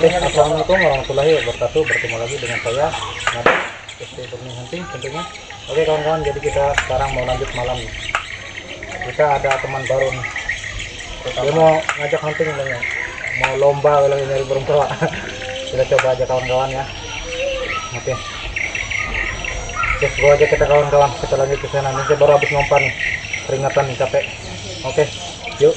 Oke, assalamualaikum warahmatullahi wabarakatuh. Bertemu lagi dengan saya Nabi SD Burning Hunting tentunya. Oke kawan-kawan, jadi kita sekarang mau lanjut malam. Kita ada teman baru nih. Dia mau ngajak hunting namanya. Mau lomba lagi nyari burung tua. Kita coba aja kawan-kawan ya. Oke. Let's go aja kita kawan-kawan. Kita lanjut ke sana. Ini saya baru habis ngompan nih. Peringatan nih capek. Oke, yuk.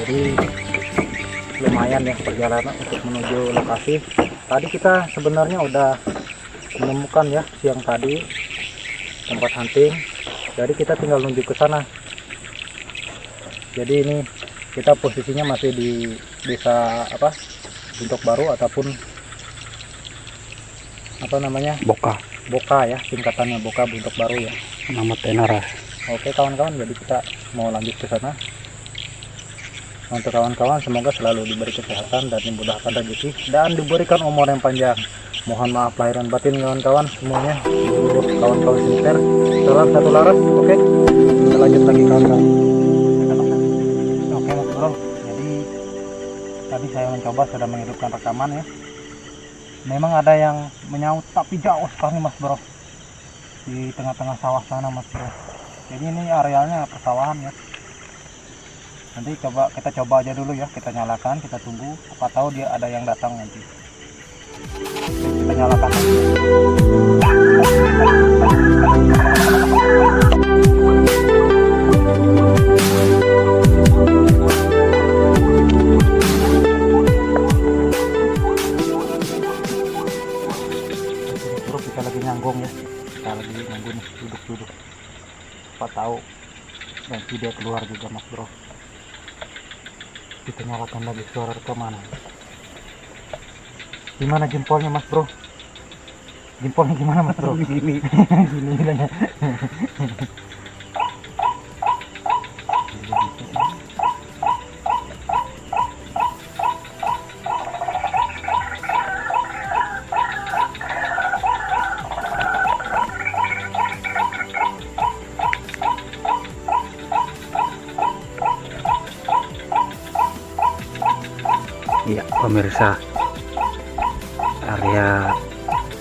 Jadi lumayan ya perjalanan untuk menuju lokasi. Tadi kita sebenarnya udah menemukan ya siang tadi tempat hunting. Jadi kita tinggal menuju ke sana. Jadi ini kita posisinya masih di desa apa? Buntok Baru ataupun apa namanya? Boka ya, singkatannya Boka Buntok Baru ya. Nama Tenara. Oke kawan-kawan, jadi kita mau lanjut ke sana. Untuk kawan-kawan semoga selalu diberi kesehatan dan dimudahkan rezeki dan diberikan umur yang panjang. Mohon maaf lahir dan batin kawan-kawan semuanya, seluruh kawan-kawan sinister. Salam satu laras. Oke, kita lanjut lagi kawan-kawan. Oke mas bro, jadi tadi saya mencoba sudah menghidupkan rekaman ya. Memang ada yang menyaut tapi jauh sekali mas bro, di tengah-tengah sawah sana mas bro. Jadi ini arealnya persawahan ya. Nanti kita coba aja dulu ya, kita nyalakan, kita tunggu, apa tahu dia ada yang datang nanti. Kita nyalakan. Bro, kita lagi nyanggung ya, kita lagi nyanggung duduk-duduk. Apa tahu nanti dia keluar juga mas bro. Kita nyalakan lagi suara rekaman. Gimana jempolnya mas bro? Jempolnya gimana mas bro? Gini bilangnya. Iya pemirsa, area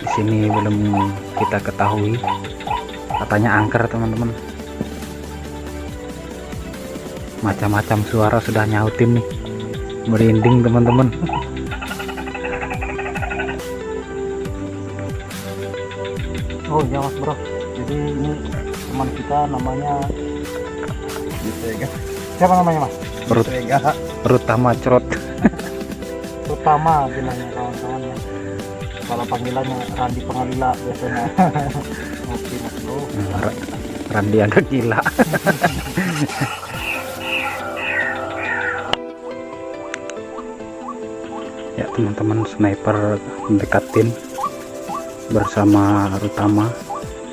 di sini belum kita ketahui, katanya angker teman-teman. Macam-macam suara sudah nyautin nih, merinding teman-teman. Oh ya mas bro, jadi ini teman kita namanya siapa namanya mas? Perutama Crot. Utama bilangnya kawan-kawan ya. Kalau panggilannya Randi Pengalila biasanya. Oke mas bro. Randi agak gila. Ya teman-teman, sniper mendekatin bersama Rutama.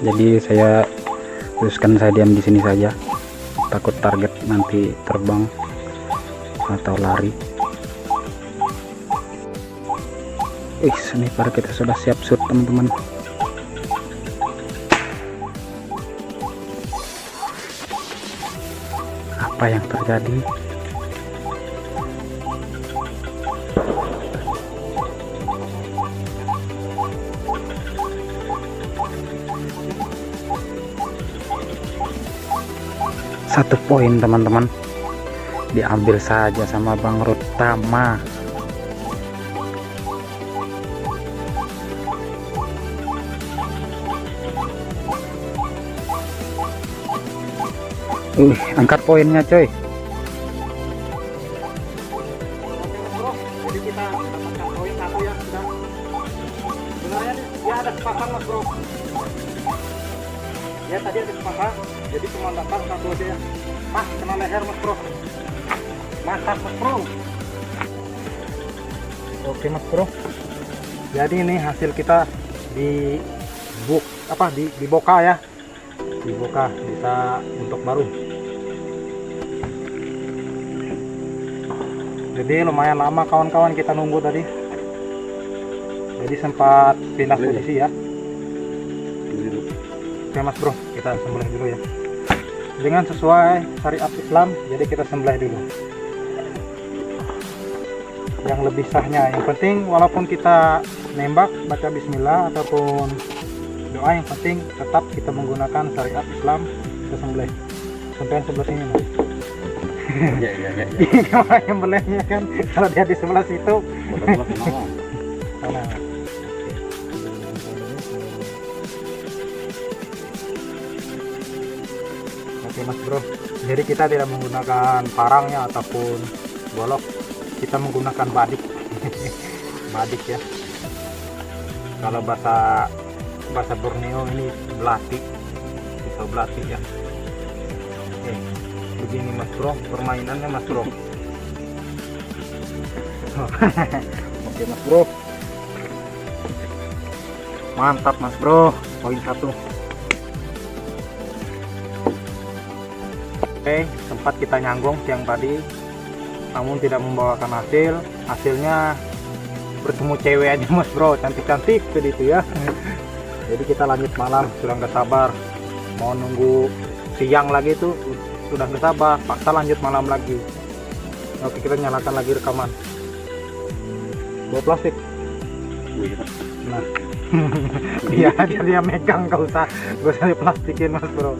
Jadi saya teruskan, saya diam di sini saja. Takut target nanti terbang atau lari. Sniper kita sudah siap shoot teman-teman. Apa yang terjadi? Satu poin teman-teman, diambil saja sama Bang Rutama. Angkat poinnya coy. Jadi kita dapatkan poin satu ya sudah. Sebenarnya dia ada sepasang mas bro. Ya tadi ada sepasang, jadi cuma dapat satu aja ya. Kena leher mas bro. Mantap mas bro. Oke mas bro. Jadi ini hasil kita di Boka ya. Di Boka desa Buntok Baru. Jadi lumayan lama kawan-kawan kita nunggu tadi. Jadi sempat pindah posisi ya. Oke Mas Bro, kita sembelih dulu ya. Dengan sesuai syariat Islam, jadi kita sembelih dulu. Yang lebih sahnya, yang penting walaupun kita nembak baca bismillah ataupun doa, yang penting tetap kita menggunakan syariat Islam. Kita sembelih sampai sebelah sini Mas. Iya. Gimana yang belahnya kan kalau dia di sebelah situ. Sana. Oke Mas Bro, jadi kita tidak menggunakan parangnya ataupun golok, kita menggunakan badik. Badik ya, kalau bahasa Borneo ini belati, pisau belati ya. Oke, begini Mas Bro permainannya Mas Bro. Oke Mas Bro, mantap Mas Bro, poin 1. Oke, sempat kita nyanggung siang tadi, namun tidak membawakan hasil. Hasilnya bertemu cewek aja Mas Bro, cantik-cantik tadi itu ya. Jadi kita lanjut malam, sudah nggak sabar mau nunggu siang lagi itu, sudah nggak sabar, paksa lanjut malam lagi. Oke, kita nyalakan lagi rekaman. Bawa plastik. Nah, dia aja dia megang, gak usah diplastikin Mas Bro.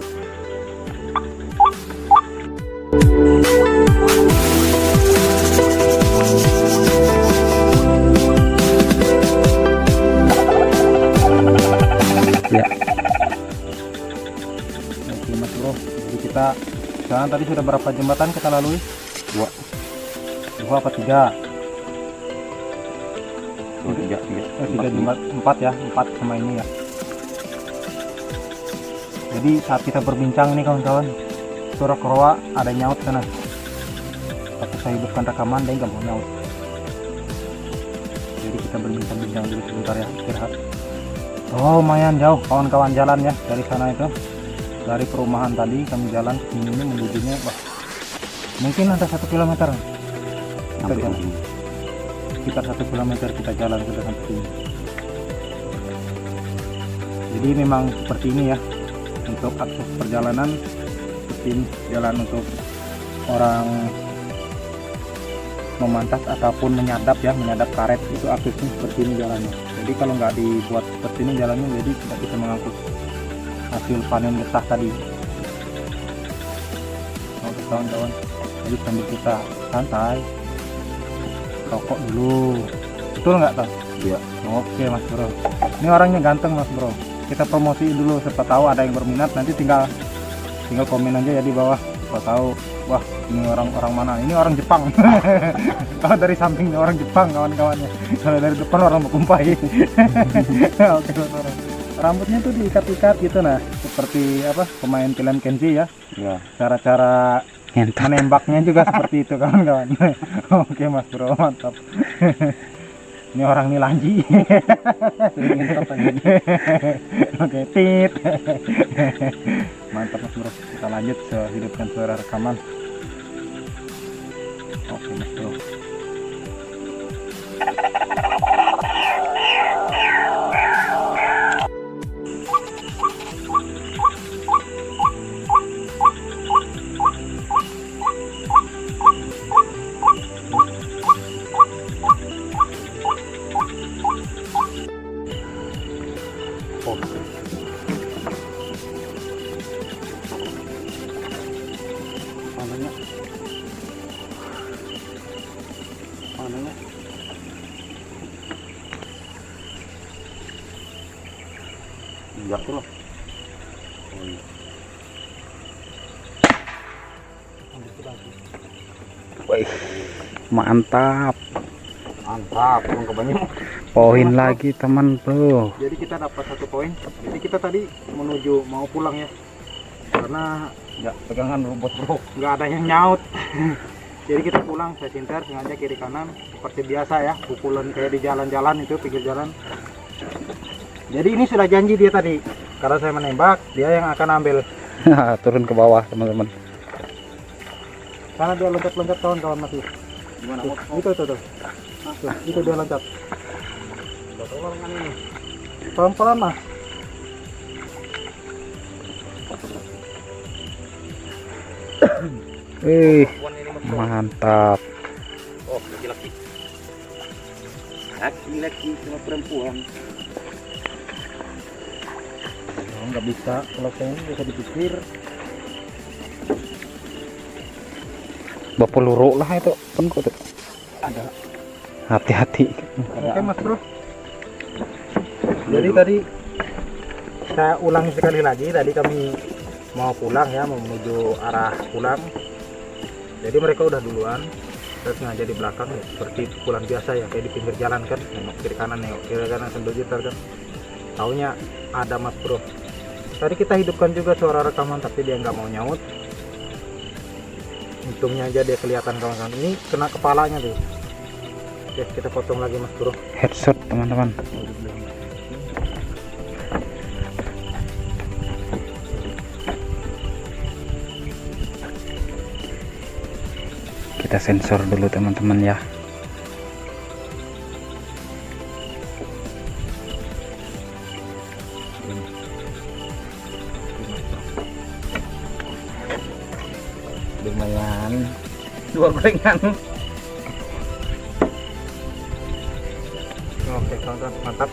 Ya. Oke Mas Bro, jadi kita sekarang tadi sudah berapa jembatan kita lalui? 2 apa 3? 3 jembatan, 4 ya, 4 sama ini ya. Jadi saat kita berbincang nih kawan-kawan, suara Kroa ada nyaut sana. Tapi saya hidupkan rekaman, dia nggak mau nyaut. Jadi kita berbincang-bincang dulu sebentar ya, istirahat. Oh lumayan jauh kawan-kawan jalan ya dari sana itu, dari perumahan tadi kami jalan ke sini menujunya, mungkin ada 1 kilometer. Kita jalan sekitar 1 kilometer kita jalan sudah sampai sini. Jadi memang seperti ini ya untuk akses perjalanan, seperti ini jalan untuk orang memantas ataupun menyadap ya, menyadap karet itu aksesnya seperti ini jalannya. Jadi kalau nggak dibuat seperti ini jalannya, jadi tidak bisa mengangkut hasil panen getah tadi. Oke kawan-kawan, jadi sambil kita santai rokok dulu, betul nggak Tan? Iya. Oke Mas Bro, ini orangnya ganteng Mas Bro, kita promosiin dulu, siapa tahu ada yang berminat, nanti tinggal komen aja ya di bawah, siapa tahu wah ini orang mana, ini orang Jepang. Kalau dari samping orang Jepang kawan-kawannya, kalau dari depan orang Mukumpai. Oke Mas Bro, rambutnya tuh diikat-ikat gitu nah, seperti apa pemain film Kenji ya. Ya. Cara-cara menembaknya juga seperti itu kawan-kawan. Oke Mas Bro, mantap. Ini orang Nilanji. Oke, tit. Mantap Mas Bro, kita lanjut hidupkan suara rekaman. Oke Mas Bro. Mananya? Enggak tuh loh. Wih, mantap. Mantap, kebanyakan. Poin lagi teman Bro. Jadi kita dapat 1 poin. Jadi kita tadi menuju mau pulang ya, karena Ya, pegangan robot Bro. nggak ada yang nyaut. Jadi kita pulang, saya sinter sengaja kiri kanan seperti biasa ya, pukulan kayak di jalan-jalan itu, pinggir jalan. Jadi ini sudah janji dia tadi, karena saya menembak, dia yang akan ambil. Turun ke bawah teman-teman. Karena dia loncat-loncat kawan-kawan masih. Gimana? Tuh, itu tuh. Tuh, itu dia loncat. Tolongan ini. Pelan-pelan lah. Mantap. Oh, laki-laki. Laki-laki sama perempuan. Nggak bisa, kalau kayaknya bisa dipikir. Bapak luruk lah itu penku tuh. Ada. Hati-hati. Oke Mas Bro. Jadi tadi saya ulangi sekali lagi. Tadi kami mau pulang ya, mau menuju arah pulang. Jadi mereka udah duluan. Saya sengaja di belakang ya, seperti pukulan biasa ya, kayak di pinggir jalan kan, nengok kiri kanan sambil gitar kan. Taunya ada Mas Bro. Tadi kita hidupkan juga suara rekaman, tapi dia nggak mau nyaut. Untungnya aja dia kelihatan kawan-kawan. Ini kena kepalanya tuh. Oke, kita potong lagi Mas Bro. Headshot teman-teman. Kita sensor dulu teman-teman ya. Lumayan. 2 gorengan. Oke kawan-kawan, mantap.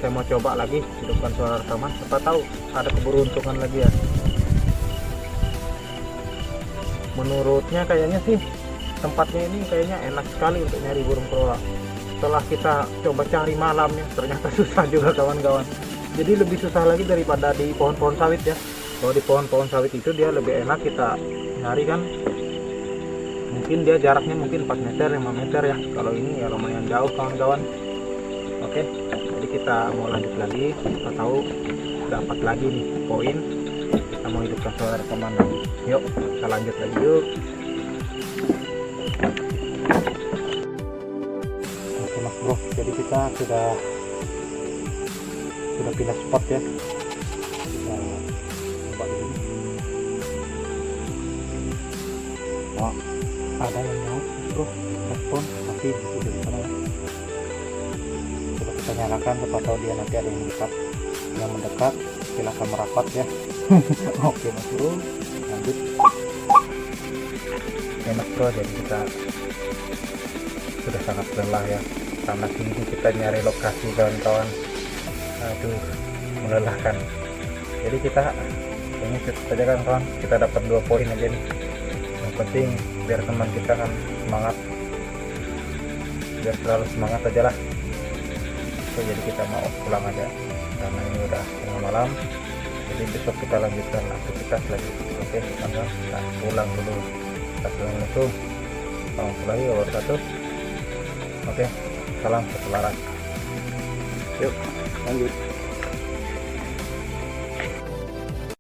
Saya mau coba lagi hidupkan suara rekaman. Siapa tahu ada keberuntungan lagi ya. Menurutnya kayaknya sih tempatnya ini kayaknya enak sekali untuk nyari burung keroak. Setelah kita coba cari malamnya, ternyata susah juga kawan-kawan. Jadi lebih susah lagi daripada di pohon-pohon sawit ya. Kalau di pohon-pohon sawit itu dia lebih enak kita nyari kan. Mungkin dia jaraknya mungkin 4 meter 5 meter ya. Kalau ini ya lumayan jauh kawan-kawan. Oke, jadi kita mau lanjut lagi. Kita tahu dapat lagi nih poin. Kita mau hidupkan suara rekaman lagi. Yuk kita lanjut lagi yuk. Oke Mas Bro, jadi kita sudah pindah spot ya. Kita coba di sini. Oh, ada yang nyaut Mas Bro, respon tapi di sana ya. Coba kita nyalakan, siapa tahu dia nanti ada yang mendekat. Silahkan merapat ya. Oke Mas Bro, lanjut ya Mas Bro. Jadi kita sudah sangat lelah ya, karena tinggi kita nyari lokasi kawan-kawan. Aduh, melelahkan. Jadi kita ini cukup saja kan kawan, kita dapat 2 poin aja nih. Yang penting biar teman kita kan semangat, biar selalu semangat aja lah. Oke, jadi kita mau pulang aja karena ini udah tengah malam. Jadi besok kita lanjutkan aktivitas lagi. Oke teman-teman, kita pulang dulu. Assalamualaikum warahmatullahi wabarakatuh. Oke, salam satu laras. Yuk lanjut.